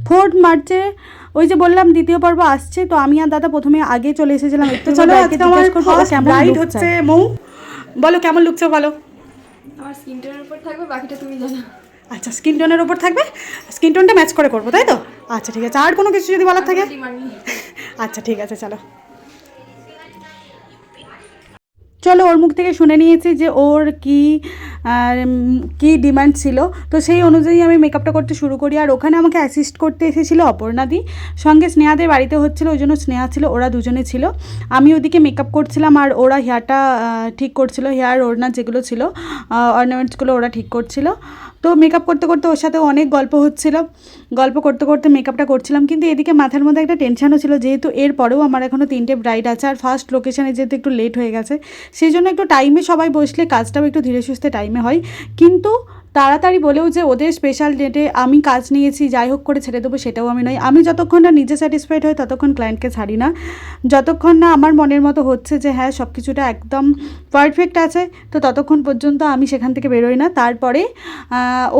4 মার্চে ওই যে বললাম দ্বিতীয় পর্ব আসছে, তো আমি আর দাদা প্রথমে আগে চলে এসেছিলাম। একটু চলো আজকে আমার ব্রাইড হচ্ছে মৌ, বলো কেমন লুকছে বলো। আমার স্কিন টোনের উপর থাকবে, বাকিটা তুমি জানো। আচ্ছা, স্কিন টোনের উপর থাকবে, স্কিন টোনটা ম্যাচ করে করবো তাই তো? আচ্ছা ঠিক আছে, আর কোনো কিছু যদি বলার থাকে? আচ্ছা ঠিক আছে, চলো চলো ওর মুখ থেকে শুনে নিয়েছি যে ওর কি ডিমান্ড ছিল, তো সেই অনুযায়ী আমি মেকআপটা করতে শুরু করি। আর ওখানে আমাকে অ্যাসিস্ট করতে এসেছিলো অপর্ণাদি, সঙ্গে স্নেহাদের বাড়িতে হচ্ছিলো, ওই জন্য স্নেহা ছিল, ওরা দুজনে ছিল। আমি ওদিকে মেকআপ করছিলাম আর ওরা হেয়ারটা ঠিক করছিল, হেয়ার ওড়না যেগুলো ছিল অর্নামেন্টসগুলো ওরা ঠিক করছিল। তো মেকআপ করতে করতে ওর সাথে অনেক গল্প হচ্ছিল, গল্প করতে করতে মেকআপটা করছিলাম। কিন্তু এদিকে মাথার মধ্যে একটা টেনশানও ছিল, যেহেতু এরপরেও আমার এখনও 3টে ব্রাইড আছে, আর ফার্স্ট লোকেশানে যেহেতু একটু লেট হয়ে গেছে, সেই জন্য একটু টাইমে সবাই বসলে কাজটাও একটু ধীরে সুস্থে টাইমে হয়। কিন্তু তাড়াতাড়ি বলেও যে ওদের স্পেশাল ডেটে আমি কাজ নিয়েছি যাই হোক করে ছেড়ে দেবো, সেটাও আমি নয়। আমি যতক্ষণ না নিজে স্যাটিসফাইড হই ততক্ষণ ক্লায়েন্টকে ছাড়ি না, যতক্ষণ না আমার মনের মতো হচ্ছে যে হ্যাঁ সব কিছুটা একদম পারফেক্ট আছে, তো ততক্ষণ পর্যন্ত আমি সেখান থেকে বেরোই না। তারপরে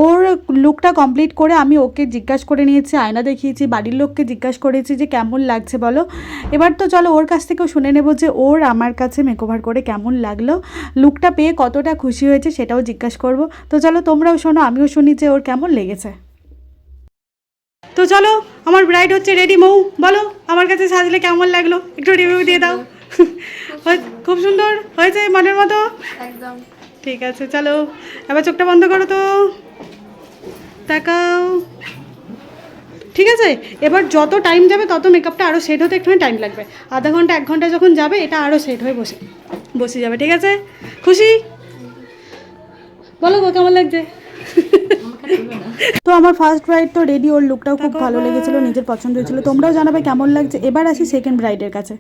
ওর লুকটা কমপ্লিট করে আমি ওকে জিজ্ঞাসা করে নিয়েছি, আয়না দেখিয়েছি, বাড়ির লোককে জিজ্ঞাসা করেছি যে কেমন লাগছে বলো। এবার তো চলো ওর কাছ থেকেও শুনে নেবো যে ওর আমার কাছে মেকওভার করে কেমন লাগলো, লুকটা পেয়ে কতটা খুশি হয়েছে সেটাও জিজ্ঞাসা করবো। তো চলো তোমরাও শোনো, আমিও শুনি যে ওর কেমন লেগেছে। তো চলো আমার ব্রাইড হচ্ছে রেডি। মৌ বলো আমার কাছে সাজলে কেমন লাগলো, একটু রিভিউ দিয়ে দাও। খুব সুন্দর হয়েছে মনের মতো একদম। ঠিক আছে, চলো এবার চোখটা বন্ধ করো তো, তাকাও। ঠিক আছে, এবার যত টাইম যাবে তত মেকআপটা আরও সেট হতে একটুখানি টাইম লাগবে, আধা ঘন্টা 1 ঘন্টা যখন যাবে এটা আরও সেট হয়ে বসে যাবে। ঠিক আছে, খুশি? বলো গো কেমন লাগছে? তো আমার ফার্স্ট ব্রাইড তো রেডি, ওর লুকটাও খুব ভালো লেগেছিলো, নিজের পছন্দ হয়েছিল। তোমরাও জানাবে কেমন লাগছে। এবার আসি সেকেন্ড ব্রাইডের কাছে।